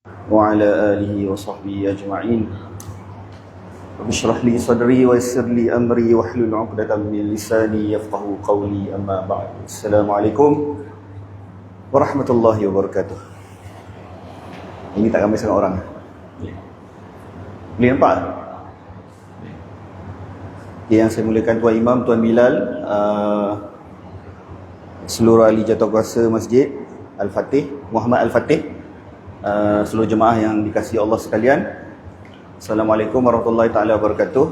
وعلى آله وصحبه أجمعين. رب اشرح لي صدري ويسر لي أمري واحلل عقدة من لساني يفقهوا قولي. أما بعد. السلام عليكم warahmatullahi wabarakatuh. Ini tak ramai sangat orang. Boleh nampak? Yang saya mulakan Tuan Imam, Tuan Bilal, seluruh ahli jawatankuasa Masjid Al-Fatih, Muhammad Al-Fatih, seluruh jemaah yang dikasihi Allah sekalian. Assalamualaikum warahmatullahi taala wabarakatuh.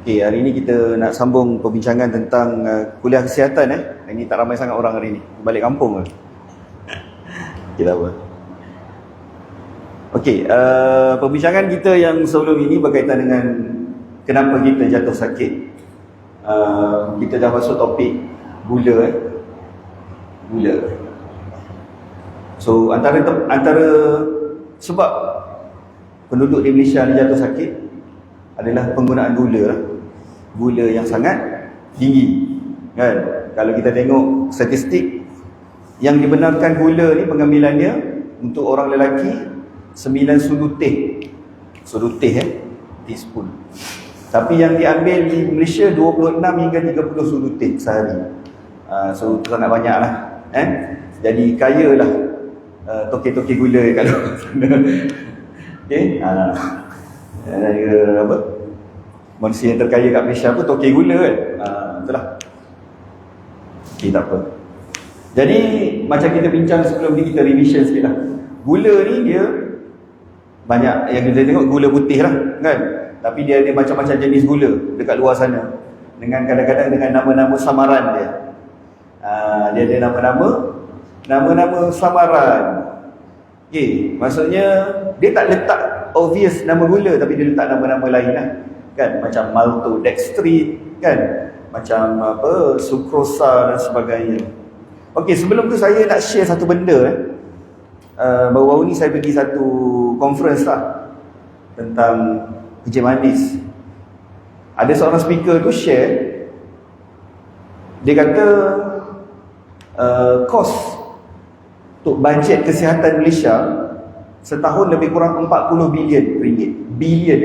Okey, hari ini kita nak sambung perbincangan tentang kuliah kesihatan. Ini tak ramai sangat orang hari ini. Balik kampung ke? Okay, tak apa. Okey, perbincangan kita yang sebelum ini berkaitan dengan kenapa kita jatuh sakit. Kita dah masuk topik gula. Gula. So antara sebab penduduk di Malaysia ni jatuh sakit adalah penggunaan gula yang sangat tinggi, kan? Kalau kita tengok statistik yang dibenarkan gula ni, pengambilannya untuk orang lelaki 9 sudu teh. Sudu teh teaspoon. Tapi yang diambil di Malaysia 26 hingga 30 sudu teh sehari. So sangat banyaklah, Jadi kayalah toke-toke gula kat luar sana. Okey, apa? Manusia yang terkaya kat Malaysia pun toke gula kan. Itulah. Okey, tak apa. Jadi macam kita bincang sebelum ni, kita revision sikit lah. Gula ni dia banyak, yang kita tengok gula putih lah, kan? Tapi dia ada macam-macam jenis gula dekat luar sana, dengan kadang-kadang dengan nama-nama samaran dia. Dia ada nama-nama samaran. Okey, maksudnya dia tak letak obvious nama gula, tapi dia letak nama-nama lain lah, kan? Macam maltodextrin, kan? Macam apa, sukrosa dan sebagainya. Okey, sebelum tu saya nak share satu benda. Baru-baru ni saya pergi satu conference lah tentang kencing manis. Ada seorang speaker tu share, dia kata kos untuk bajet kesihatan Malaysia setahun lebih kurang 40 bilion ringgit. Bilion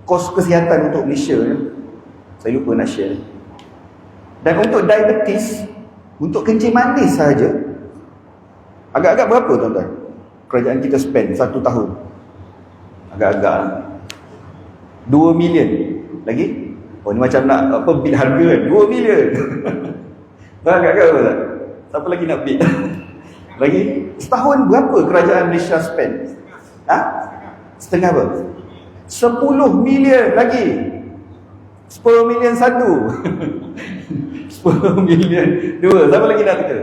kos kesihatan untuk Malaysia. Saya lupa nak share. Dan untuk diabetes, untuk kencing manis sahaja, agak-agak berapa tuan-tuan kerajaan kita spend satu tahun? Agak-agak 2 million. Lagi? Oh, ni macam nak apa, bid harga kan? 2 million. Agak-agak berapa tak? Siapa lagi nak bid? Lagi? Setahun berapa kerajaan Malaysia spend? Setengah berapa? 10 million lagi. 10 million satu. 10 million dua. Siapa lagi nak teka?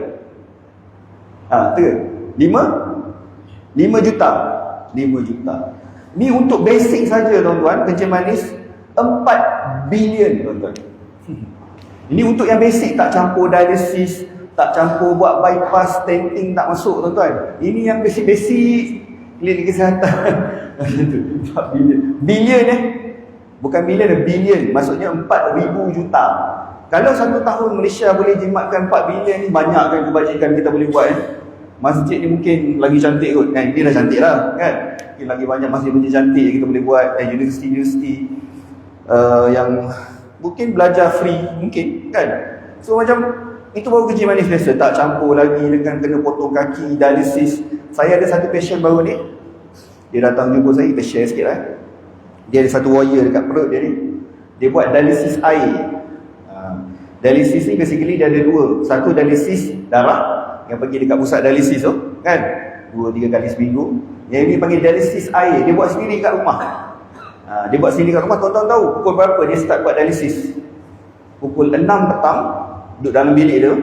Teka. 5 juta. 5 juta. Ni untuk basic saja tuan-tuan, kencing manis 4 bilion tuan-tuan. Ini untuk yang basic, tak campur dialisis, tak campur buat bypass, stenting tak masuk tuan-tuan. Ini yang basic-basic klinik kesihatan. 4 bilion. Bilion bukan bilion, bilion. Maksudnya 4,000 juta. Kalau satu tahun Malaysia boleh jimatkan 4 bilion ni, banyak kan kebajikan kita boleh buat. Masjid ni mungkin lagi cantik kot, kan? Dia dah cantik lah, kan? Mungkin lagi banyak masjid-masjid cantik yang kita boleh buat. Universiti-universiti yang mungkin belajar free, mungkin, kan? So macam itu baru kencing manis biasa, tak campur lagi dengan kena potong kaki, dialisis. Saya ada satu patient baru ni, dia datang jumpa saya, kita share sikit lah. Dia ada satu wire dekat perut dia ni. Dia buat dialisis air. Dialisis ni basically dia ada dua. Satu dialisis darah yang pergi dekat pusat dialisis tu, kan? 2-3 kali seminggu. Yang ini panggil dialisis air. Dia buat sendiri kat rumah. Dia buat sendiri kat rumah. Tuan-tuan tahu pukul berapa dia start buat dialisis? Pukul 6 petang, duduk dalam bilik dia.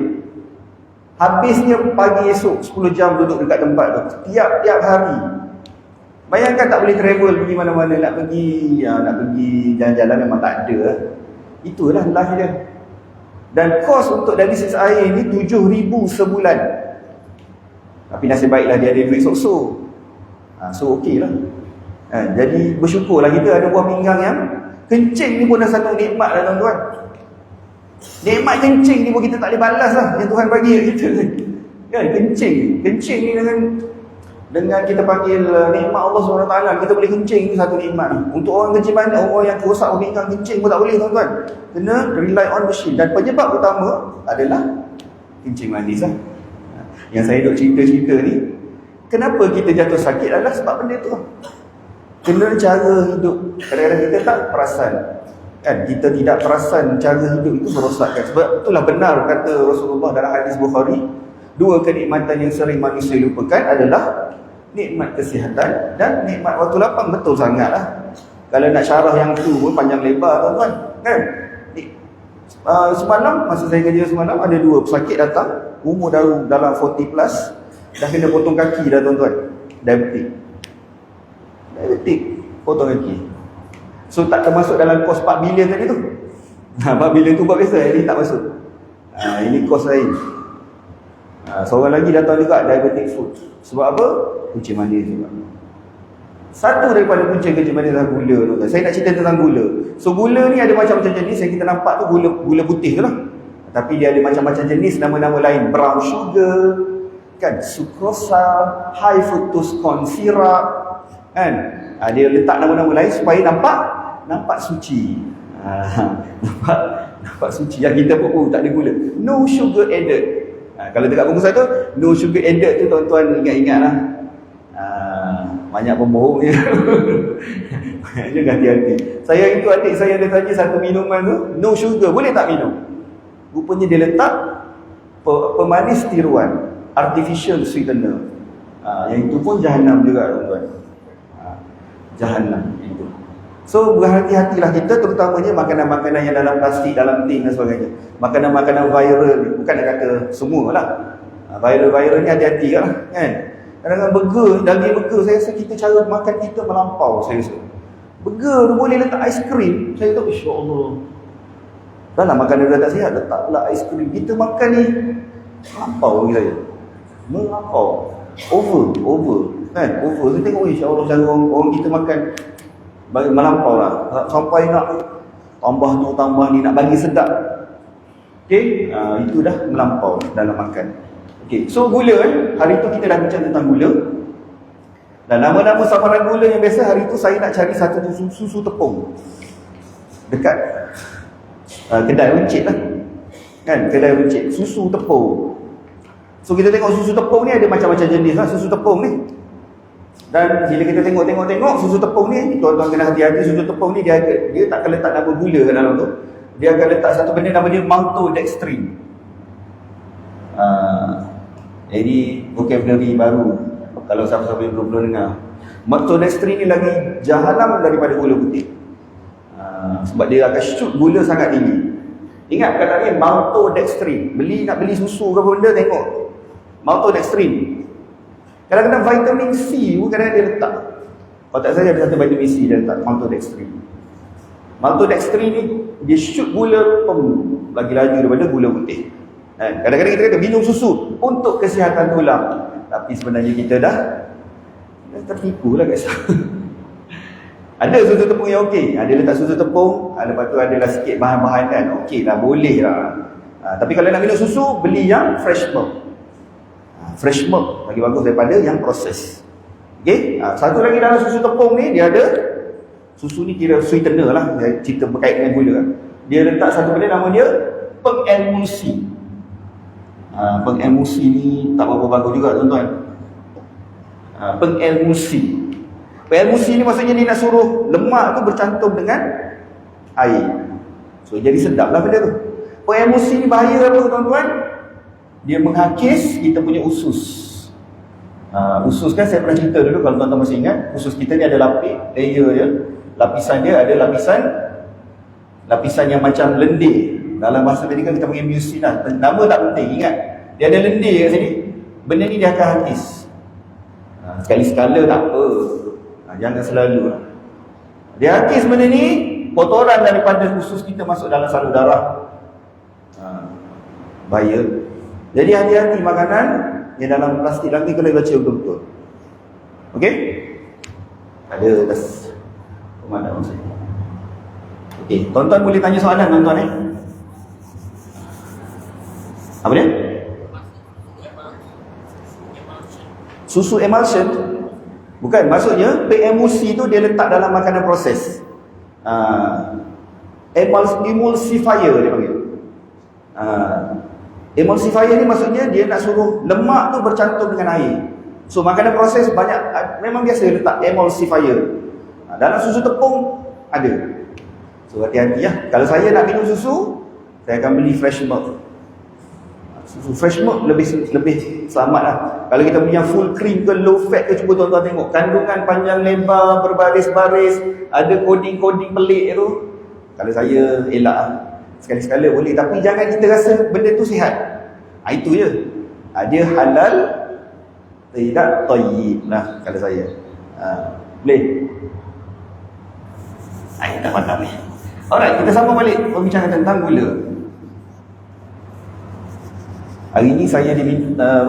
Habisnya pagi esok 10 jam duduk dekat tempat tu, tiap-tiap hari. Bayangkan tak boleh travel pergi mana-mana, nak pergi jalan-jalan memang tak ada. Itulah life dia. Dan kos untuk dialisis air ni 7,000 sebulan. Tapi nasib baiklah dia ada duit sok-sok. So okey lah. Jadi bersyukurlah kita ada buah pinggang yang kencing ni pun dah satu nikmat lah tuan-tuan. Nikmat kencing ni pun kita tak boleh balas lah yang Tuhan bagi kat kita. Kan, kencing ni dengan Dengan kita panggil nikmat Allah SWT, kita boleh kencing, itu satu nikmat. Untuk orang kencing manis, orang yang rosak pinggang kencing pun tak boleh tuan-tuan. Kena rely on machine. Dan penyebab utama adalah kencing manis lah. Yang saya duk cerita-cerita ni, kenapa kita jatuh sakit adalah sebab benda tu. Kena cara hidup. Kadang-kadang kita tak perasan, kan? Kita tidak perasan cara hidup itu merosakkan. Sebab itulah benar kata Rasulullah dalam hadis Bukhari, dua kenikmatan yang sering manusia lupakan adalah nikmat kesihatan dan nikmat waktu lapang. Betul sangat lah. Kalau nak syarah yang tu pun panjang lebar tuan-tuan, kan? Semalam, masa saya kerja semalam, ada dua pesakit datang, umur dalam 40 plus, dah kena potong kaki dah tuan-tuan. Diabetik, potong kaki. So tak termasuk dalam kos 4 bilion tadi tu. 4 bilion tu buat biasa, ini tak masuk. Ini kos lain. Seorang lagi datang juga, diabetic food. Sebab apa? Kencing manis juga. Satu daripada punca kencing manis adalah gula, tuan-tuan. Saya nak cerita tentang gula. So gula ni ada macam-macam jenis. Yang kita nampak tu gula putih tu lah. Tapi dia ada macam-macam jenis, nama-nama lain. Brown sugar, kan, sucrosa, high fructose corn syrup, kan. Dia letak nama-nama lain supaya nampak suci. Nampak suci. Yang kita pun tak ada gula. No sugar added. Kalau dekat bungkus tu, no sugar added tu, tuan-tuan ingat-ingatlah. Banyak pembohong je. Maknanya hati-hati. Saya itu adik saya ada tanya satu minuman tu, no sugar, boleh tak minum? Rupanya dia letak pemanis tiruan, artificial sweetener. Yang itu pun jahanam juga, tuan-tuan. Jahanam itu. So berhati-hatilah kita, terutamanya makanan-makanan yang dalam plastik, dalam tin dan sebagainya. Makanan-makanan viral ni, bukan nak kata semua lah. Viral ni hati-hati lah, kan. Kadang-kadang burger, daging burger, saya rasa kita cara makan kita melampau, saya rasa. Burger tu boleh letak aiskrim, saya tahu, insya-Allah. Dah lah makanan dah tak sihat, letak pula aiskrim. Kita makan ni melampau bagi saya. Melampau. Over. Kan? Over. Saya tengok, insya-Allah cara orang kita makan melampau lah. Sampai nak tambah ni, nak bagi sedap. Okay? Itu dah melampau dalam makan. Okay, so gula hari tu kita dah bincang tentang gula. Dan nama-nama samaran gula yang biasa hari tu saya nak cari satu susu tepung dekat kedai runcit lah, kan, kedai runcit, susu tepung. So kita tengok susu tepung ni ada macam-macam jenis lah susu tepung ni. Dan bila kita tengok susu tepung ni, tuan-tuan kena hati-hati. Susu tepung ni dia tak akan letak nama gula kat dalam tu. Dia akan letak satu benda nama dia maltodextrin. Jadi vocabulary baru kalau siapa-siapa yang belum dengar. Maltodextrin ni lagi jahanam daripada gula putih. Sebab dia akan shoot gula sangat tinggi. Ingat perkataan ni, maltodextrin. Nak beli susu ke benda, tengok maltodextrin. Kadang-kadang vitamin C pun kadang-kadang dia letak. Kalau tak salah ada satu vitamin C dia letak maltodextrin. Maltodextrin ni dia shoot gula lagi laju daripada gula putih. Kadang-kadang kita kata minum susu untuk kesihatan tulang, tapi sebenarnya kita dah tertipu lah guys. Ada susu tepung yang okey, ada letak susu tepung, lepas tu adalah sikit bahan-bahan kan, okey lah, boleh lah. Tapi kalau nak minum susu, beli yang fresh milk. Fresh milk lagi bagus daripada yang proses. Okey, satu lagi dalam susu tepung ni, dia ada susu ni kira sweetener lah, dia cerita berkait dengan gula. Dia letak satu benda nama dia pengemulsi. Pengemulsi ni tak berapa bagus juga tuan-tuan. Pengemulsi ni maksudnya dia nak suruh lemak tu bercantum dengan air, so jadi sedap lah benda tu. Pengemulsi ni bahaya apa tuan-tuan? Dia menghakis kita punya usus. Usus kan saya pernah cerita dulu, kalau tuan-tuan masih ingat, usus kita ni ada lapis, layer je. Lapisan dia ada lapisan yang macam lendir. Dalam bahasa medikal kita panggil mucin lah. Nama tak penting, ingat. Dia ada lendir kat sini. Benda ni dia akan hakis. Sekali-sekala tak apa. Jangan selalu lah. Dia hakis benda ni, kotoran daripada usus kita masuk dalam salur darah. Bahaya. Jadi hati-hati makanan yang dalam plastik lagi kena baca betul-betul. Okey? Ada das pemadaman saya. Okey, tuan-tuan boleh tanya soalan tuan-tuan Apa dia? Susu emulsion bukan, maksudnya PMUC tu dia letak dalam makanan proses. Emulsifier dia panggil. Emulsifier ni maksudnya dia nak suruh lemak tu bercantum dengan air. So makanan proses banyak memang biasa letak emulsifier. Dalam susu tepung ada. So hati-hati ya. Kalau saya nak minum susu, saya akan beli fresh milk. Susu fresh milk lebih selamat lah. Kalau kita punya full cream ke low fat ke, cuba tuan-tuan tengok kandungan panjang lebar, berbaris-baris, ada coding-coding pelik tu. Kalau saya elak lah. Sekali-sekala boleh, tapi jangan kita rasa benda tu sihat. Itu je. Dia halal, tidak tayyib lah kalau saya. Boleh? Tak pandang ni. Alright, kita sambung balik pembicaraan tentang gula. Hari ni saya diminta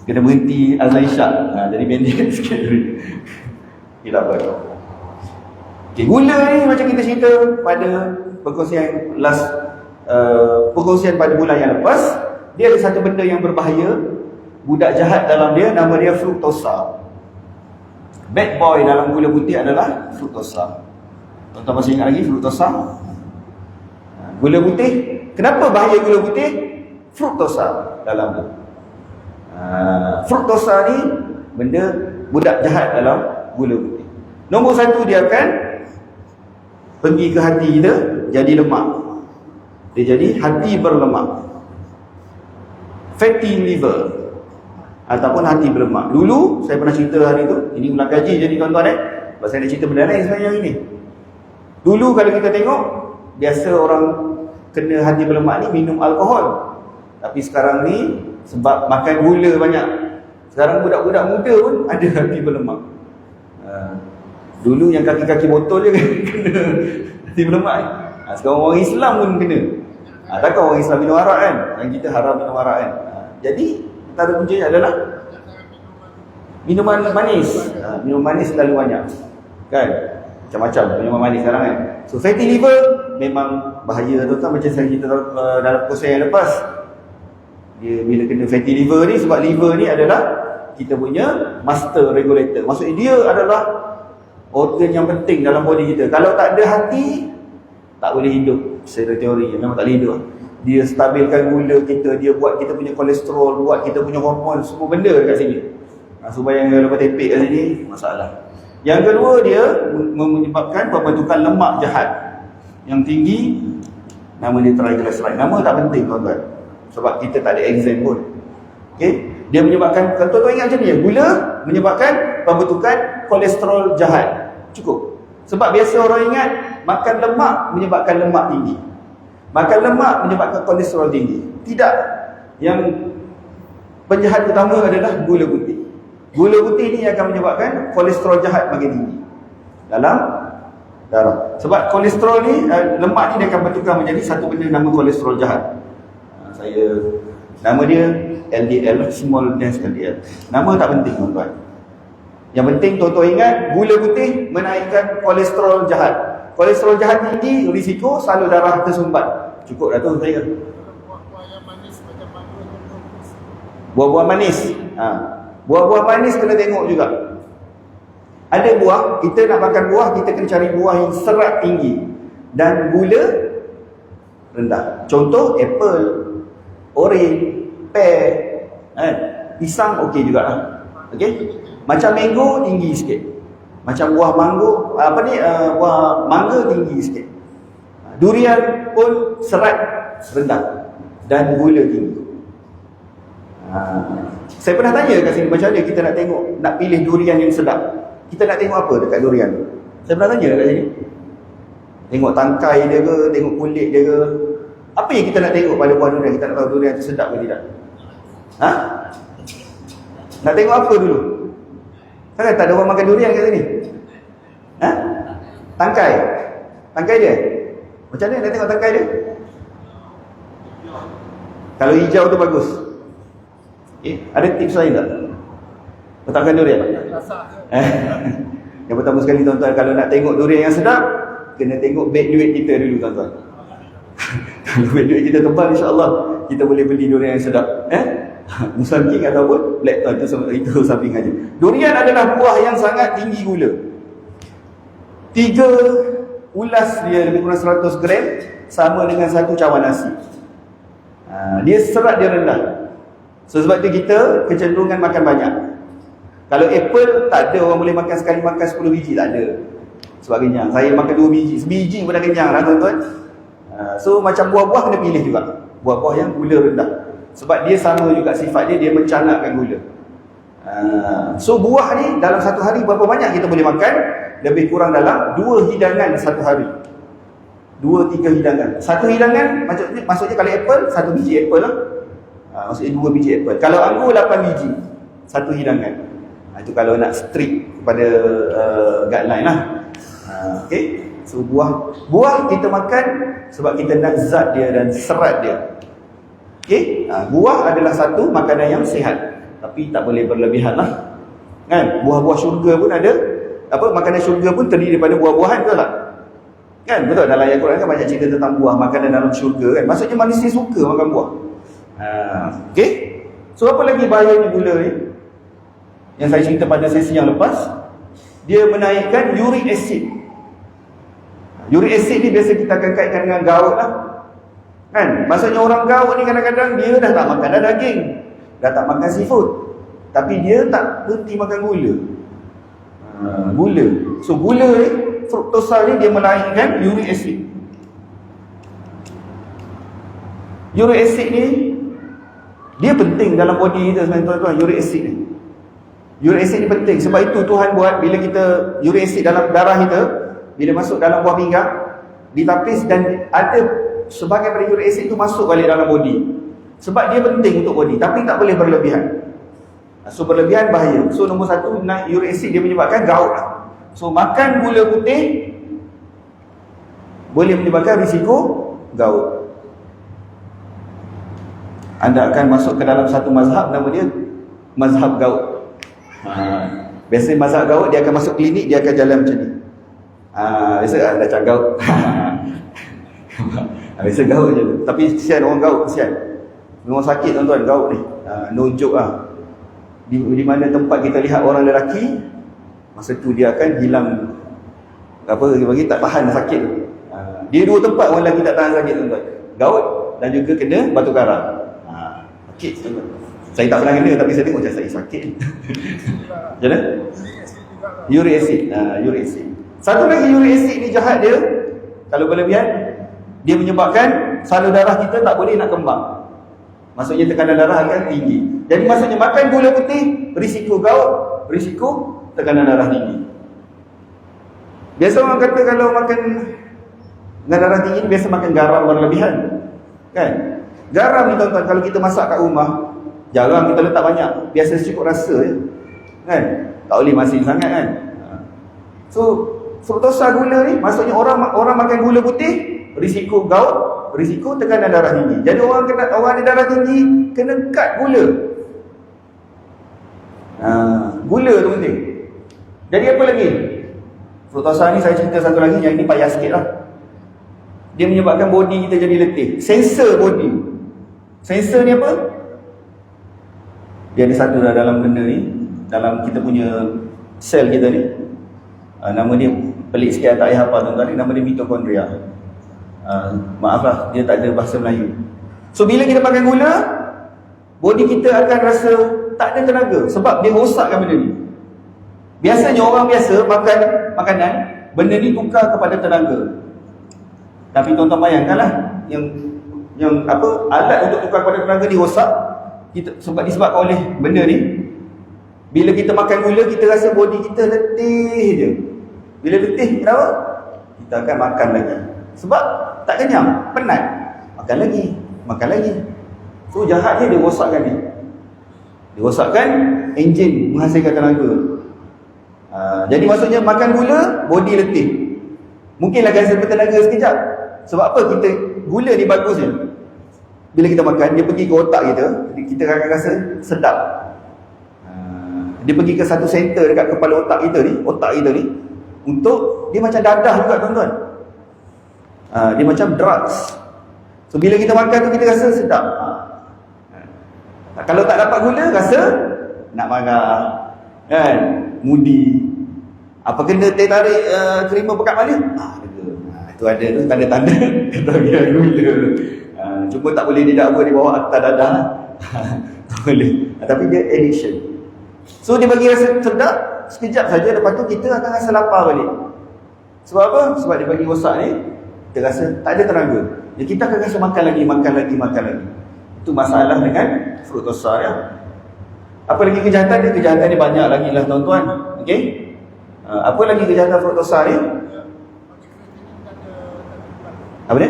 kena berhenti azan isyak. Jadi pendek sikit. Tak apa. Okay, gula ni macam kita cerita pada perkongsian perkongsian pada bulan yang lepas, dia ada satu benda yang berbahaya, budak jahat dalam dia, nama dia fruktosa. Bad boy dalam gula putih adalah fruktosa. Tuan-tuan masih ingat lagi fruktosa? Gula putih, kenapa bahaya gula putih? Fruktosa dalam tu. Fruktosa ni benda budak jahat dalam gula putih. Nombor satu, dia akan pergi ke hati kita, jadi lemak. Dia jadi hati berlemak, fatty liver ataupun hati berlemak. Dulu saya pernah cerita hari tu, ini ulang kaji jadi tuan-tuan sebab saya nak cerita benda lain sebenarnya ini. Dulu kalau kita tengok, biasa orang kena hati berlemak ni minum alkohol. Tapi sekarang ni sebab makan gula banyak, sekarang budak-budak muda pun ada hati berlemak. Dulu yang kaki-kaki botol je kena hati berlemak ni. Sekarang orang Islam pun kena. Takkan orang Islam minum arak kan? Yang kita haram minum arak kan? Jadi antara kuncinya adalah minuman manis. Minuman manis terlalu banyak kan? Macam-macam minuman manis sekarang kan? So fatty liver memang bahaya tuan-tuan. Macam saya cerita dalam perkongsian yang lepas, dia bila kena fatty liver ni, sebab liver ni adalah kita punya master regulator. Maksudnya dia adalah organ yang penting dalam body kita. Kalau tak ada hati, tak boleh hidup. Secara teori memang tak boleh hidup. Dia stabilkan gula kita, dia buat kita punya kolesterol, buat kita punya hormon, semua benda dekat sini. Supaya yang lepas tepek kat sini, masalah. Yang kedua, dia menyebabkan pembentukan lemak jahat yang tinggi. Nama dia triglyceride. Nama tak penting tuan-tuan, sebab kita tak ada exam pun. Okay? Dia menyebabkan, tuan-tuan ingat macam ni, gula menyebabkan pembentukan kolesterol jahat. Cukup. Sebab biasa orang ingat makan lemak menyebabkan lemak tinggi, makan lemak menyebabkan kolesterol tinggi. Tidak. Yang penjahat utama adalah gula putih. Gula putih ni akan menyebabkan kolesterol jahat makin tinggi dalam darah. Sebab kolesterol ni, lemak ni dia akan bertukar menjadi satu benda nama kolesterol jahat. Nama dia LDL, small dense LDL. Nama tak penting tuan-tuan. Yang penting tuan-tuan ingat, gula putih menaikkan kolesterol jahat. Kolesterol jahat tinggi, risiko salur darah tersumbat. Cukup dah tu saya. Buah-buah yang manis macam mangga. Buah-buah manis. Buah-buah manis kena tengok juga. Ada buah, kita nak makan buah, kita kena cari buah yang serat tinggi dan gula rendah. Contoh apple, orange, pear, pisang okey juga lah. Okey. Macam mango tinggi sikit. Macam buah mango, buah mangga tinggi sikit. Durian pun serat rendah dan gula tinggi. Saya pernah tanya kat sini macam mana kita nak tengok, nak pilih durian yang sedap. Kita nak tengok apa dekat durian? Saya pernah tanya kat sini. Tengok tangkai dia ke, tengok kulit dia ke. Apa yang kita nak tengok pada buah durian? Kita nak tahu durian itu sedap ke tidak? Nak tengok apa dulu? Kan tak ada orang makan durian kat sini. Tangkai. Tangkai dia. Macam mana nak tengok tangkai dia? Kalau hijau tu bagus. Ada tips lain tak? Letakkan durian. Yang pertama sekali tuan-tuan, kalau nak tengok durian yang sedap, kena tengok beg duit kita dulu tuan-tuan. Kalau beg duit kita tebal, insya-Allah kita boleh beli durian yang sedap. Musang King ataupun Blackthorn, itu samping aja. Durian adalah buah yang sangat tinggi gula. 3 ulas dia lebih kurang 100 gram sama dengan 1 cawan nasi. Dia serat dia rendah. So sebab tu kita kecenderungan makan banyak. Kalau apple tak ada orang boleh makan sekali makan 10 biji, tak ada. Sebab kenyang. Saya makan 2 biji, sebiji pun dah kenyang lah tuan-tuan. So macam buah-buah kena pilih juga. Buah-buah yang gula rendah. Sebab dia sama juga sifat dia, dia mencannakkan gula. So buah ni dalam satu hari berapa banyak kita boleh makan? Lebih kurang dalam 2 hidangan satu hari. 2-3 hidangan. Satu hidangan maksudnya kalau apple 1 biji apple lah. Maksudnya 2 biji apple. Kalau anggur 8 biji satu hidangan. Itu kalau nak strict kepada guideline lah. Okay. So buah kita makan sebab kita nak zat dia dan serat dia. Okay. Buah adalah satu makanan yang sihat, tapi tak boleh berlebihan lah. Kan? Buah-buah syurga pun ada. Makanan syurga pun terdiri daripada buah-buahan, betul tak? Kan? Betul, dalam ayat Quran kan banyak cerita tentang buah, makanan dalam syurga kan. Maksudnya manusia suka makan buah. Okay. So apa lagi bahayanya gula ni? Yang saya cerita pada sesi yang lepas, dia menaikkan uric acid. Uric acid ni biasa kita akan kaitkan dengan gout lah. Kan? Maksudnya orang gout ni kadang-kadang dia dah tak makan dah daging, dah tak makan seafood, tapi dia tak berhenti makan gula. Gula. So gula ni, fruktosa ni dia menaikkan uric acid. Uric acid ni dia penting dalam body kita sebenarnya tuan-tuan, uric acid ni. Uric acid ni penting. Sebab itu Tuhan buat bila kita uric acid dalam darah kita, bila masuk dalam buah pinggang, ditapis dan ada sebahagian dari uric acid tu masuk balik dalam body. Sebab dia penting untuk body, tapi tak boleh berlebihan. So berlebihan bahaya. So nombor 1, naik uric acid dia menyebabkan gout. So makan gula putih boleh menyebabkan risiko gout. Anda akan masuk ke dalam satu mazhab, nama dia mazhab gout. Biasanya mazhab gout dia akan masuk klinik, dia akan jalan macam ni. Biasa dah cakap gout. Biasa gout je. Tapi kesian orang gout, kesian. Memang sakit tuan-tuan gout ni. No joke lah. Di mana tempat kita lihat orang lelaki, masa tu dia akan hilang bagi tak tahan sakit. Dia 2 tempat orang lelaki tak tahan sakit tuan-tuan. Gout dan juga kena batu karang. Sakit tuan-tuan. Saya tak pernah kena tapi saya tengok macam saya sakit. Macam mana? Uric acid. Uric acid. Satu lagi uric acid ni jahat dia. Kalau berlebihan, dia menyebabkan salur darah kita tak boleh nak kembang. Maksudnya tekanan darah akan tinggi. Jadi maksudnya makan gula putih, risiko gout, risiko tekanan darah tinggi. Biasa orang kata kalau makan dengan darah tinggi, biasa makan garam berlebihan. Kan? Garam ni tuan-tuan, kalau kita masak kat rumah, jarang kita letak banyak. Biasa cukup rasa je. Kan? Tak boleh masin sangat kan? So, fruktosa gula ni, maksudnya orang makan gula putih, risiko gout, risiko tekanan darah tinggi. Jadi orang ada darah tinggi kena cut gula. Gula tu penting. Jadi apa lagi? Fruktosa ni saya cerita satu lagi, yang ini payah sikit lah. Dia menyebabkan body kita jadi letih. Sensor body. Sensor ni apa? Dia ada satu dalam benda ni, dalam kita punya sel kita ni. Nama dia pelik sikit, tak payah hafal tuan-tuan. Nama dia mitokondria. Maaflah, dia tak ada bahasa Melayu. So bila kita makan gula, body kita akan rasa tak ada tenaga sebab dia rosakkan benda ni. Biasanya orang biasa makan makanan, benda ni tukar kepada tenaga. Tapi tuan-tuan bayangkanlah, yang alat untuk tukar kepada tenaga ni rosak, disebabkan oleh benda ni. Bila kita makan gula, kita rasa body kita letih je. Bila letih, kenapa? Kita akan makan lagi. Sebab tak kenyang, penat. Makan lagi. So jahatnya dia rosakkan ni. Dia rosakkan enjin menghasilkan tenaga. Jadi maksudnya makan gula, body letih. Mungkinlah rasa bertenaga sekejap. Sebab apa? Gula ni bagus je. Bila kita makan, dia pergi ke otak kita akan rasa sedap. Dia pergi ke satu center dekat kepala otak kita ni, untuk dia macam dadah juga tuan-tuan. Dia macam drugs. So bila kita makan tu kita rasa sedap. Kalau tak dapat gula, rasa nak marah, kan? Mudi. Apa kena teh tarik terima pekat mana? Itu ada tu tanda-tanda ketagihan gula. Cuma tak boleh didakwa di bawah atas dadah. Tak boleh. Tapi dia addiction. So dia bagi rasa sedap sekejap saja, lepas tu kita akan rasa lapar balik. Sebab apa? Sebab dia bagi rosak ni, kita rasa tak ada tenaga. Jadi kita akan rasa makan lagi. Itu masalah dengan fruktosa ya. Apa lagi kejahatan dia? Kejahatan dia banyak lagi lah tuan-tuan. Okey? Apa lagi kejahatan fruktosa ni? Apa dia?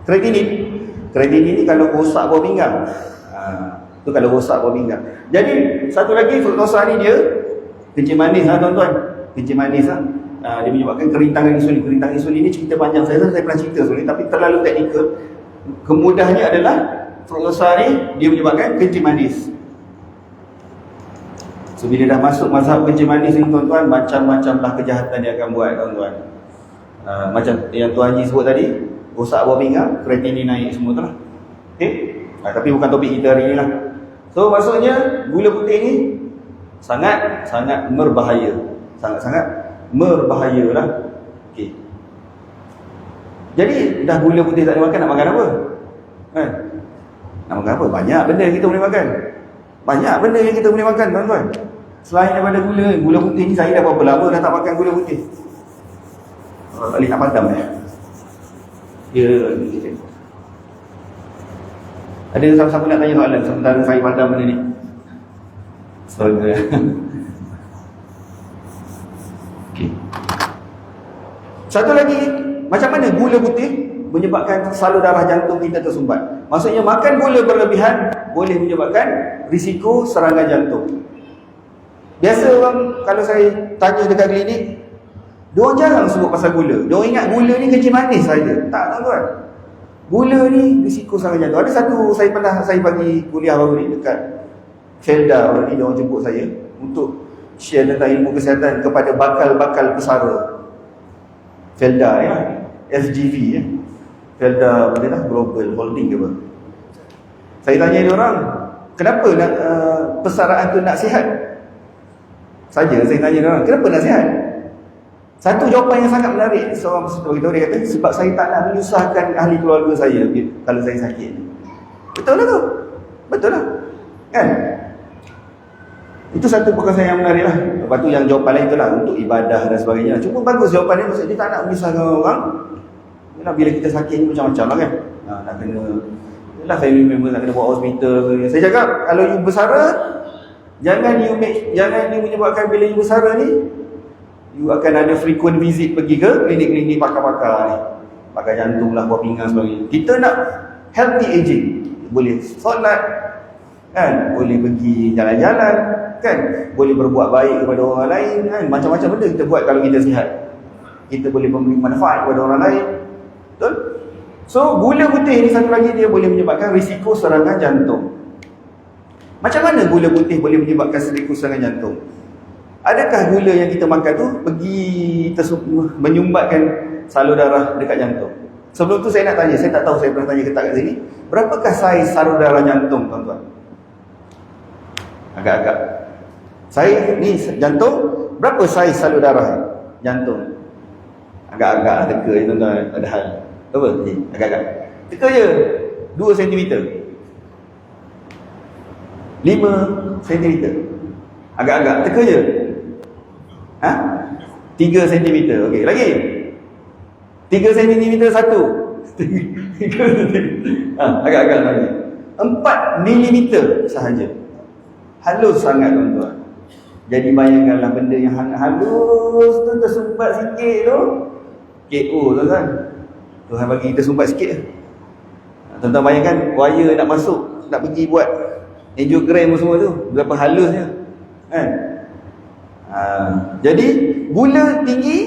Kreatinin. Kreatinin ni kalau rosak buah pinggang. Tu kalau rosak buah pinggang. Jadi satu lagi fruktosa ni dia kencing manis lah tuan-tuan. Kencing manis lah. Dia menyebabkan kerintangan insulin. Kerintangan insulin ni cerita panjang. Saya pernah cerita insulin tapi terlalu teknikal. Kemudahannya adalah fruktosa ni dia menyebabkan kencing manis. So bila dah masuk mazhab kencing manis ni tuan-tuan, macam-macam lah kejahatan dia akan buat tuan-tuan. Macam yang Tuan Haji sebut tadi, rosak buah pinggang, kreatinin naik semua tu lah. Okay? Tapi bukan topik kita hari ni lah. So maksudnya gula putih ni sangat-sangat berbahaya. Sangat-sangat berbahaya lah. Okay. Jadi dah gula putih tak boleh makan, nak makan apa? Kan? Nak makan apa? Banyak benda yang kita boleh makan. Banyak benda yang kita boleh makan tuan-tuan. Selain daripada gula putih ni, saya dah berapa lama dah tak makan gula putih. Tak boleh nak padam ya. Ada siapa-siapa nak tanya soalan sementara saya padam benda ni? Astaga. Okay. Satu lagi, macam mana gula putih menyebabkan salur darah jantung kita tersumbat? Maksudnya makan gula berlebihan boleh menyebabkan risiko serangan jantung. Biasa orang kalau saya tanya dekat klinik, diorang jarang sebut pasal gula. Diorang ingat gula ni kencing manis saja. Tak tuan-tuan. Gula ni risiko serangan jantung. Ada satu saya bagi kuliah baru ni dekat Felda, orang ni diorang jemput saya untuk share tentang ilmu kesihatan kepada bakal-bakal pesara. Felda ya, FGV ya. Felda mana dah Global Holding ke apa. Saya tanya dia orang, kenapa nak persaraan tu nak sihat? Saja saya tanya dia orang, kenapa nak sihat? Satu jawapan yang sangat menarik seorang peserta kita, dia kata, sebab saya tak nak menyusahkan ahli keluarga saya kalau saya sakit. Betul lah tu. Betul lah. Kan? Itu satu perkataan yang menarik lah. Lepas tu yang jawapan lain tu lah, untuk ibadah dan sebagainya. Cuma bagus jawapan dia, maksud dia tak nak menyusahkan orang. Bila kita sakit ni macam-macam lah kan. Nak kena, yelah family member nak kena buat hospital. Saya cakap, kalau you bersara, jangan you menyebabkan bila you bersara ni, you akan ada frequent visit pergi ke klinik-klinik pakar-pakar ni. Pakar jantung lah, buah pinggang sebagainya. Kita nak healthy aging. Boleh solat, kan? Boleh pergi jalan-jalan, kan? Boleh berbuat baik kepada orang lain, kan? Macam-macam benda kita buat kalau kita sihat. Kita boleh memberi manfaat kepada orang lain. Betul? So, gula putih ni satu lagi dia boleh menyebabkan risiko serangan jantung. Macam mana gula putih boleh menyebabkan risiko serangan jantung? Adakah gula yang kita makan tu pergi menyumbatkan salur darah dekat jantung? Sebelum tu saya nak tanya, saya tak tahu saya pernah tanya ke tak kat sini. Berapakah saiz salur darah jantung tuan-tuan? Agak-agak. Saya ni jantung, berapa saiz salur darah jantung? Agak-agak teka je tuan-tuan, ada hal. Berapa? Ni, agak-agak. Teka je. 2 cm. 5 cm. Agak-agak. Teka je. 3 cm. Okey, lagi. 3 cm 1. Agak-agak lagi. 4 mm sahaja. Halus sangat tuan-tuan. Jadi bayangkanlah benda yang halus tu tersumbat sikit tu. KO tuan-tuan. Tuhan bagi kita sumbat sikit. Tuan-tuan bayangkan wire nak masuk, nak pergi buat angiogram semua tu, berapa halusnya. Kan? Jadi gula tinggi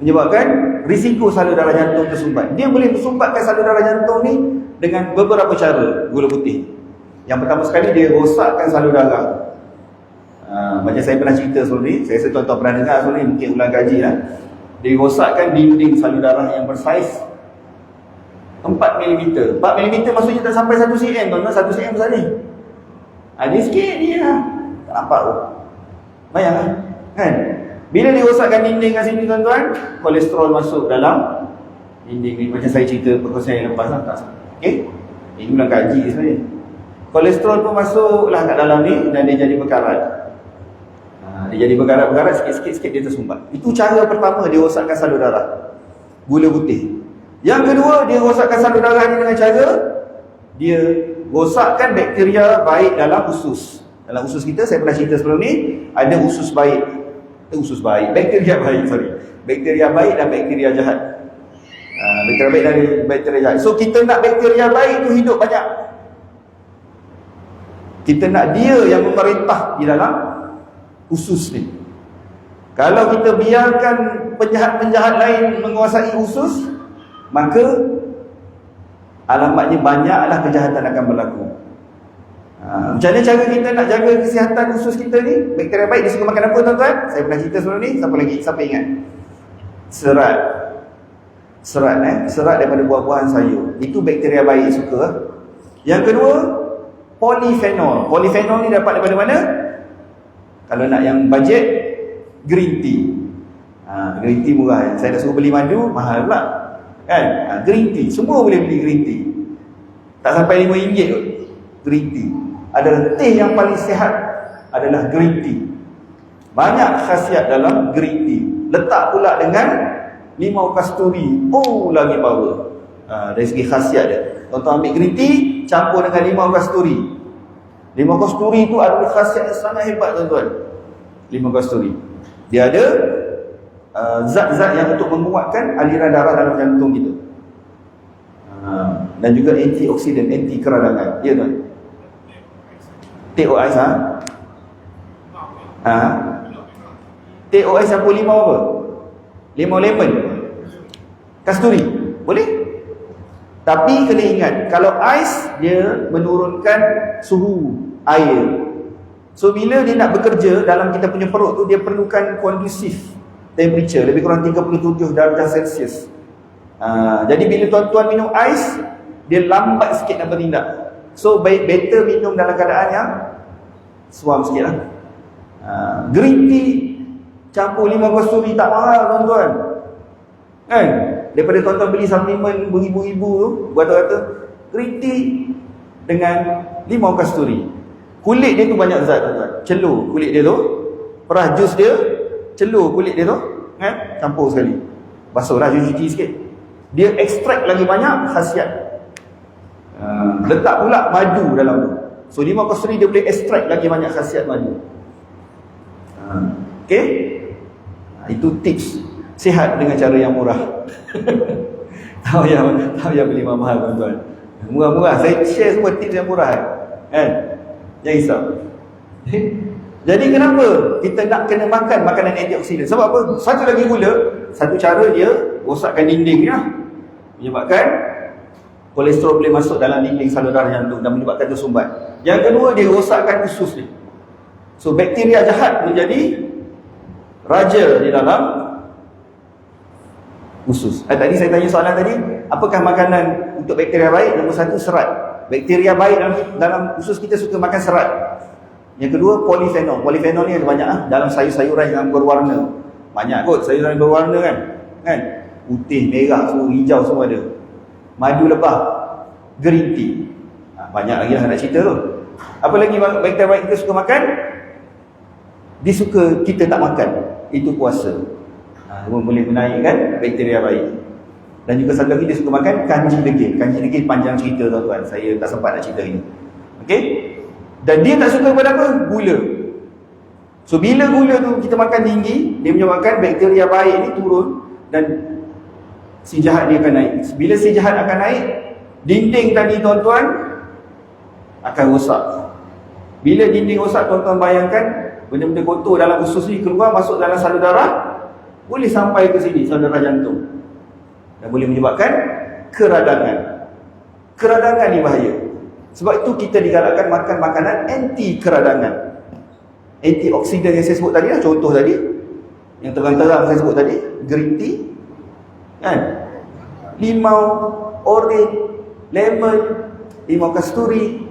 menyebabkan risiko salur darah jantung tersumbat. Dia boleh tersumbatkan salur darah jantung ni dengan beberapa cara gula putih. Yang pertama sekali, dia rosakkan salur darah. Macam saya pernah cerita sebelum ni, saya rasa tuan-tuan pernah dengar sebelum ni, mungkin ulang kaji lah. Dia rosakkan dinding salur darah yang bersaiz 4mm. 4mm maksudnya tak sampai 1 cm tuan-tuan. 1 cm besar ni. Ada sikit ni lah. Tak nampak tu. Bayang lah. Kan? Bila dirosakkan dinding kat sini tuan-tuan, kolesterol masuk dalam dinding ni. Macam saya cerita perkongsian yang lepas lah. Okay? Ini bulan kaji sebenarnya. Kolesterol pun masuklah kat dalam ni dan dia jadi berkarat. Dia jadi berkarat-berkarat, sikit-sikit dia tersumbat. Itu cara pertama dia rosakkan salur darah. Gula putih. Yang kedua, dia rosakkan salur darah ni dengan cara dia rosakkan bakteria baik dalam usus. Dalam usus kita, saya pernah cerita sebelum ni, ada usus baik. Bakteria baik, bakteria baik dan bakteria jahat. Bakteria baik dan bakteria jahat. So kita nak bakteria baik tu hidup banyak. Kita nak dia yang memerintah di dalam usus ni. Kalau kita biarkan penjahat-penjahat lain menguasai usus, maka alamatnya banyaklah kejahatan akan berlaku. Macam mana cara kita nak jaga kesihatan usus kita ni? Bakteria baik dia suka makan apa tuan-tuan? Saya pernah cerita sebelum ni. Siapa ingat? Serat. Serat daripada buah-buahan sayur. Itu bakteria baik suka. Yang kedua, polifenol. Polifenol ni dapat daripada mana? Kalau nak yang bajet, green tea. Green tea murah. Saya dah suruh beli madu, mahal pula. Kan? Green tea. Semua boleh beli green tea. Tak sampai RM5 kot. Green tea. Adalah teh yang paling sihat adalah green tea. Banyak khasiat dalam green tea. Letak pula dengan limau kasturi. Oh, lagi power. Dari segi khasiat dia. Tuan-tuan ambil green tea, campur dengan limau kasturi. Limau kasturi tu ada khasiat yang sangat hebat tuan-tuan. Limau kasturi. Dia ada zat-zat yang untuk menguatkan aliran darah dalam jantung kita. Dan juga antioksidan, anti keradangan. Ya tuan. TOS TOS campur limau apa? Limau lemon. Kasturi. Boleh? Tapi kena ingat, kalau ais dia menurunkan suhu air. So bila dia nak bekerja dalam kita punya perut tu, dia perlukan conducive temperature, lebih kurang 37 darjah Celsius. Jadi bila tuan-tuan minum ais, dia lambat sikit nak bertindak. So better minum dalam keadaan yang suam sikit lah. Green tea campur limau kasturi tak mahal tuan-tuan. Kan? Daripada tuan-tuan beli supplement beribu-ribu tu, berkata-kata green tea dengan limau kasturi. Kulit dia tu banyak zat tuan-tuan. Celur kulit dia tu, perah jus dia, celur kulit dia tu, kan? Campur sekali. Basuhlah, cuci sikit. Dia ekstrak lagi banyak khasiat. Letak pula madu dalam tu. So limau kasturi dia boleh ekstrak lagi banyak khasiat madu. Okay? Itu tips sihat dengan cara yang murah. Tak payah beli mahal tuan-tuan. Murah-murah. Saya share semua tips yang murah kan? Jangan risau. Jadi kenapa kita nak kena makan makanan antioksidan? Sebab apa? Satu lagi pula, satu cara dia rosakkan dinding ni lah, menyebabkan kolesterol boleh masuk dalam dinding salur darah jantung dan menyebabkan tersumbat. Yang kedua, dia rosakkan usus ni. So bakteria jahat menjadi raja di dalam usus. Tadi saya tanya soalan tadi, apakah makanan untuk bakteria baik? Nombor satu, serat. Bakteria baik dalam usus kita suka makan serat. Yang kedua, polifenol. Polifenol ni ada banyak dalam sayur-sayuran yang berwarna. Banyak kot sayuran yang berwarna kan? Putih, merah, semua, hijau semua ada. Madu lebah, green tea. Banyak lagi lah nak cerita tu. Apa lagi bakteria baik kita suka makan? Dia suka kita tak makan. Itu puasa. Boleh menaikkan bakteria baik. Dan juga satu lagi dia suka makan kanji degil. Kanji degil panjang cerita tuan-tuan. Saya tak sempat nak cerita ini. Okey? Dan dia tak suka kepada apa? Gula. So bila gula tu kita makan tinggi, dia menyebabkan bakteria baik ni turun dan si jahat dia akan naik. Bila si jahat akan naik, dinding tadi tuan-tuan akan rosak. Bila dinding rosak, tuan-tuan bayangkan benda-benda kotor dalam usus ni keluar masuk dalam salur darah, boleh sampai ke sini salur darah jantung. Dan boleh menyebabkan keradangan. Keradangan ni bahaya. Sebab itu kita digalakkan makan makanan anti keradangan. Antioksidan yang saya sebut tadi lah, contoh tadi yang terang-terang saya sebut tadi, green tea kan, limau orange, lemon, limau kasturi,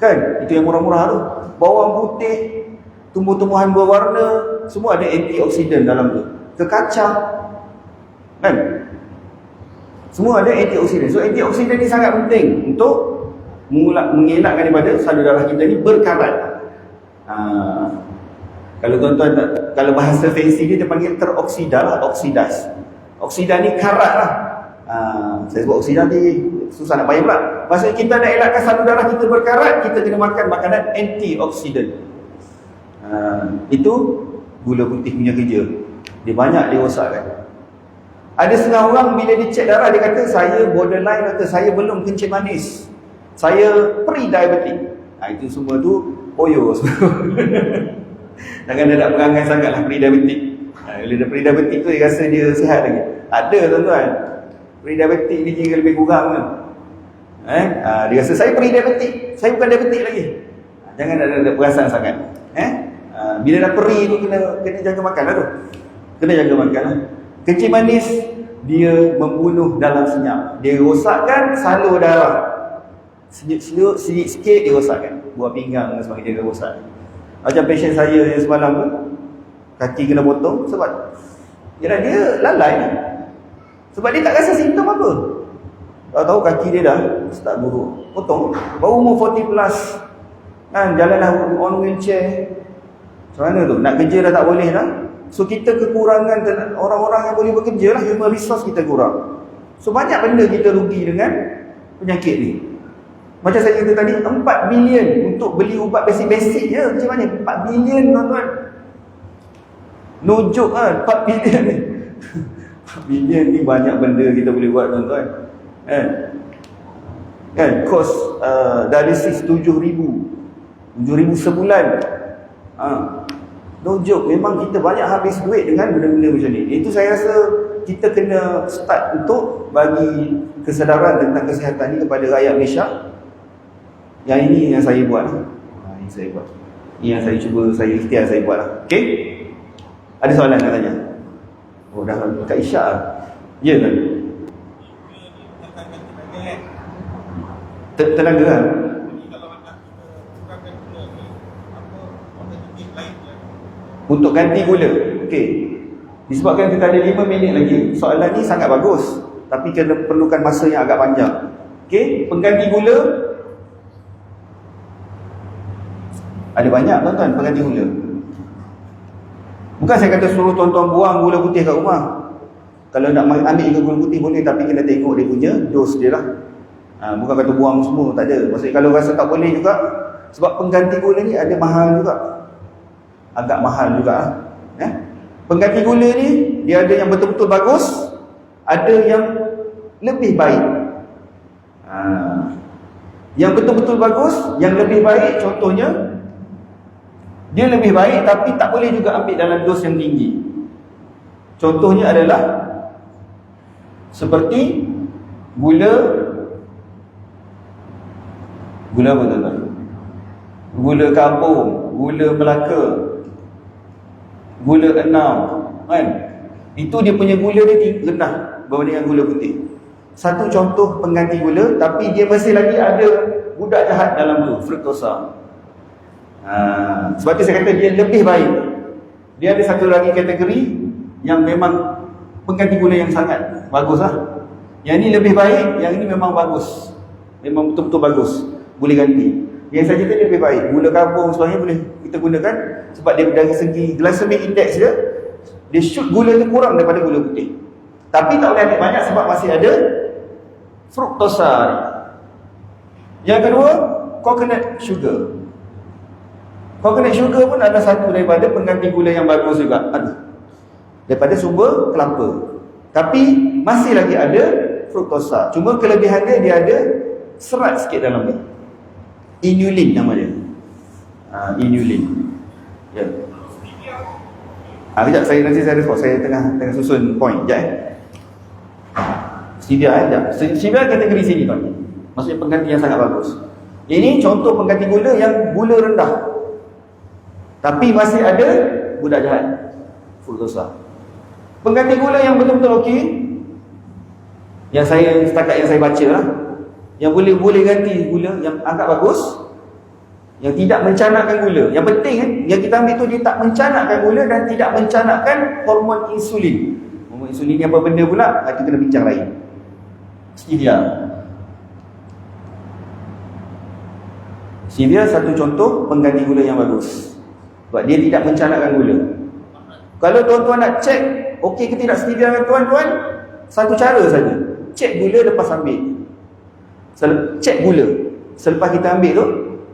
kan? Itu yang murah-murah tu. Bawang putih, tumbuh-tumbuhan berwarna, semua ada antioksidan dalam tu. Kekacang, kan? Semua ada antioksidan. So antioksidan ni sangat penting untuk mengelakkan daripada salur darah kita ni berkarat. Kalau tuan-tuan kalau bahasa fancy dia panggil teroksida, oksidas. Oksida ni karat lah. Saya sebut oksida ni susah nak bayang pula. Maksudnya kita nak elakkan salur darah kita berkarat, kita kena makan makanan antioksidan. Itu gula putih punya kerja. Dia banyak dia rosakkan. Ada setengah orang bila dia cek darah, dia kata saya borderline, kata saya belum kencing manis, saya pre-diabetic. Itu semua tu poyo. Jangan dia nak perangai sangatlah pre-diabetic. Bila dia pre-diabetic tu dia rasa dia sihat lagi. Ada tuan-tuan, pre-diabetic ni kira lebih kurang tu. Dia rasa saya pre-diabetic, saya bukan diabetic lagi. Jangan ada perasaan sangat. Bila dah pre tu kena jaga makan lah tu. Kena jaga makan lah. Kencing manis dia membunuh dalam senyap. Dia rosakkan salur darah. Sikit-sikit dia rosakkan. Buah pinggang dan sebagainya dia rosak. Macam pasien saya yang semalam tu, kaki kena potong sebab dia lalai. Sebab dia tak rasa simptom apa. Tahu kaki dia dah start buruk. Potong. Baru umur 40 plus. Kan jalan dah on wheelchair. Macam mana tu? Nak kerja dah tak boleh dah. So kita kekurangan orang-orang yang boleh bekerja lah, human resource kita kurang. So banyak benda kita rugi dengan penyakit ni. Macam saya kata tadi, 4 bilion untuk beli ubat basic-basic je. Macam mana? 4 bilion tuan-tuan. No joke kan, 4 bilion ni. 4 bilion ni banyak benda kita boleh buat tuan-tuan. Kan? Kos dialisis 7,000 sebulan. No joke, memang kita banyak habis duit dengan benda-benda macam ni. Itu saya rasa kita kena start untuk bagi kesedaran tentang kesihatan ni kepada rakyat Malaysia. Yang ini yang saya buat. Ini saya buat. Ini yang saya cuba, ikhtiar saya buat lah. Okay? Ada soalan nak tanya? Oh, dah dekat isyak lah. Ya kan? Tenaga kan? Untuk ganti gula. Okey. Disebabkan kita ada 5 minit lagi, soalan ni sangat bagus, tapi kena perlukan masa yang agak panjang. Okey, pengganti gula ada banyak tuan-tuan, pengganti gula. Bukan saya kata suruh tuan-tuan buang gula putih kat rumah. Kalau nak ambil gula putih boleh, tapi kena tengok dia punya dos dia lah. Bukan kata buang semua, tak ada. Maksudnya kalau rasa tak boleh juga, sebab pengganti gula ni ada mahal juga. Agak mahal juga lah. Pengganti gula ni dia ada yang betul-betul bagus, ada yang lebih baik. Yang betul-betul bagus, yang lebih baik, contohnya dia lebih baik tapi tak boleh juga ambil dalam dos yang tinggi. Contohnya adalah seperti gula apa tuan-tuan? Gula kampung, gula Melaka, gula enam, kan? Itu dia punya gula dia rendah berbanding dengan gula putih. Satu contoh pengganti gula, tapi dia masih lagi ada budak jahat dalam tu, fruktosa. Sebab tu saya kata dia lebih baik. Dia ada satu lagi kategori yang memang pengganti gula yang sangat bagus lah. Yang ni lebih baik, yang ini memang bagus, memang betul-betul bagus, boleh ganti. Yang saya cakap dia lebih baik, gula kampung sebenarnya boleh kita gunakan sebab dia dari segi glycemic index dia shoot gula tu kurang daripada gula putih. Tapi tak boleh ambil banyak sebab masih ada fruktosa. Yang kedua, coconut sugar. Coconut sugar pun ada satu daripada pengganti gula yang bagus juga. Daripada sumber kelapa. Tapi masih lagi ada fruktosa. Cuma kelebihannya dia ada serat sikit dalam ni. Inulin nama dia. Inulin. Ya. Kejap nanti saya respon. Saya tengah susun point. Sekejap Stevia Stevia kategori sini tuan. Maksudnya pengganti yang sangat bagus. Ini contoh pengganti gula yang gula rendah, tapi masih ada budak jahat, fruktosa. Pengganti gula yang betul-betul okey, Setakat yang saya baca lah, yang boleh ganti gula, yang agak bagus, yang tidak mencanakkan gula. Yang penting yang kita ambil tu dia tak mencanakkan gula dan tidak mencanakkan hormon insulin. Hormon insulin ni apa benda pula? Kita kena bincang lain. Stevia satu contoh pengganti gula yang bagus, sebab dia tidak mencanakkan gula. Kalau tuan-tuan nak cek okey ke tidak stevia dengan tuan-tuan, satu cara saja. Cek gula lepas ambil. Cek gula selepas kita ambil tu,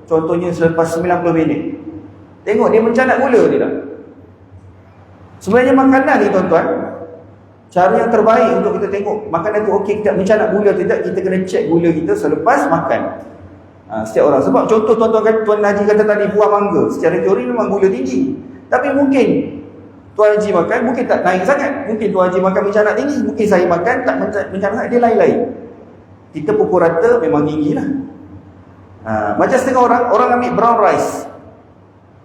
contohnya selepas 90 minit. Tengok dia mencanak gula ke tidak. Sebenarnya makanan ni tuan-tuan, cara yang terbaik untuk kita tengok makanan tu okey tidak mencanak gula ke tidak, kita kena cek gula kita selepas makan. Setiap orang. Sebab contoh Tuan Haji kata tadi, buah mangga secara teori memang gula tinggi, tapi mungkin Tuan Haji makan mungkin tak naik sangat. Mungkin Tuan Haji makan mencanak tinggi, mungkin saya makan tak mencanak sangat. Dia lain-lain. Kita pukul rata memang tinggi lah. Macam setengah orang ambil brown rice,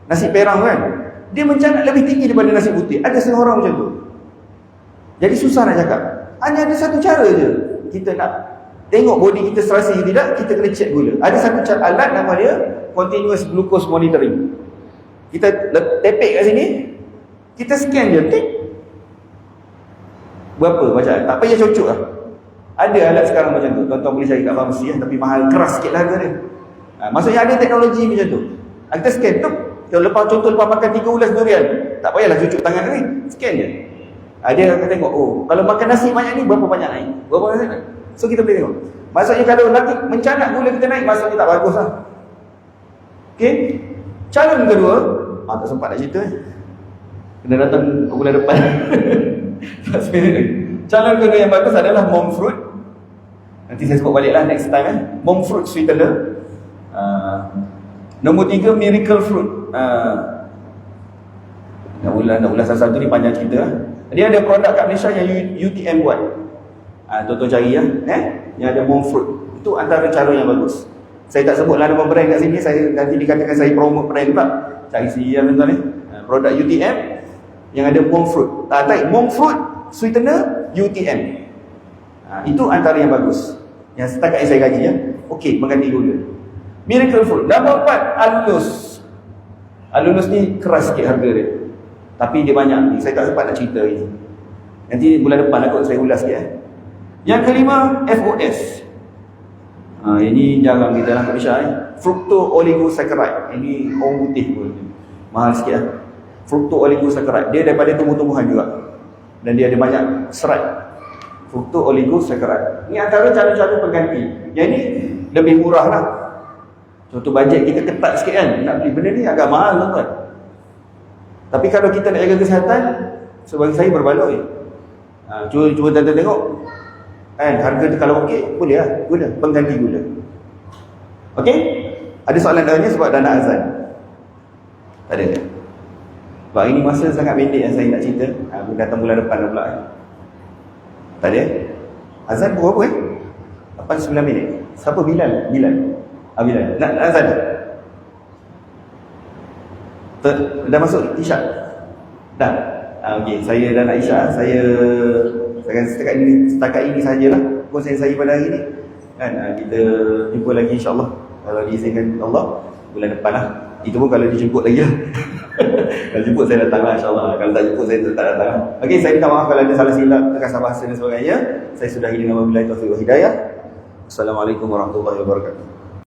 nasi perang kan, dia mencanak lebih tinggi daripada nasi putih. Ada setengah orang macam tu. Jadi susah nak cakap. Hanya ada satu cara je. Kita nak tengok body kita serasi ke tidak, kita kena cek gula. Ada satu alat nama dia continuous glucose monitoring. Kita tepek kat sini, kita scan je, tik. Berapa bacaan? Tak payah cocok lah. Ada alat sekarang macam tu. Tuan-tuan boleh cari kat farmasi lah, tapi mahal, keras sikit lah harga dia. Maksudnya ada teknologi macam tu. Kita scan tu. Contoh lepas makan 3 ulas durian, tak payahlah cucuk tangan ni, scan je. Dia akan tengok, kalau makan nasi banyak ni, berapa banyak naik, berapa banyak naik. So kita boleh tengok. Maksudnya kalau nanti mencanak gula kita naik, maksudnya tak bagus lah. Okay. Calon kedua, tak sempat nak cerita, kena datang bulan depan. Calon kedua yang bagus adalah monk fruit. Nanti saya sebut balik lah next time. Monk fruit sweetener. Nombor 3 miracle fruit. Nak ulas satu ni panjang cerita lah. Dia ada produk kat Malaysia yang UTM buat. Tuan-tuan cari lah, yang ada monk fruit. Itu antara cara yang bagus. Saya tak sebutlah nama brand kat sini, saya nanti dikatakan saya promote brand pula. Cari sini lah tuan-tuan ni. Produk UTM yang ada monk fruit. Monk fruit sweetener UTM. Itu antara yang bagus. Yang setakat yang saya kaji ya. Okey, mengganti gula. Miracle fruit. Nombor 4, alulus. Alulus ni keras sikit harga dia, tapi dia banyak ni. Saya tak sempat nak cerita ini. Nanti bulan depan aku saya ulas sikit. Yang kelima, FOS. Ini jarang kita dalam Malaysia. Fructo oligosaccharide. Ini orang putih pun mahal sikit lah. Fructo oligosaccharide. Dia daripada tumbuh-tumbuhan juga, dan dia ada banyak serat. Fructo oligosaccharide. Ini antara cara-cara pengganti. Yang ini lebih murah lah. Contoh bajet kita ketat sikit kan, nak beli benda ni agak mahal tuan-tuan. Tapi kalau kita nak jaga kesihatan, sebagi saya berbaloi. Cuba tuan-tuan tengok harga tu kalau okey, boleh lah gula, pengganti gula. Okey? Ada soalan lainnya sebab dah nak azan? Tak ada. Sebab ini masa sangat pendek yang saya nak cerita. Datang bulan depan dah pula. Tak ada? Azan pukul berapa 8-9 minit. Siapa Bilal? Bilal. Nak azan? Dah masuk isyak? Dah? Okey, saya dah nak isyak. Saya setakat ini sajalah konsen saya pada hari ni. Kita jumpa lagi insya-Allah. Kalau diizinkan Allah bulan depan lah. Itu pun kalau dijemput lagi lah. Kalau jemput saya datang lah insya-Allah. Kalau tak jemput saya tak datang lah. Okey, saya minta maaf kalau ada salah silap, terkasar bahasa dan sebagainya. Saya sudahi dengan wabillahi taufiq wal hidayah. Assalamualaikum warahmatullahi wabarakatuh.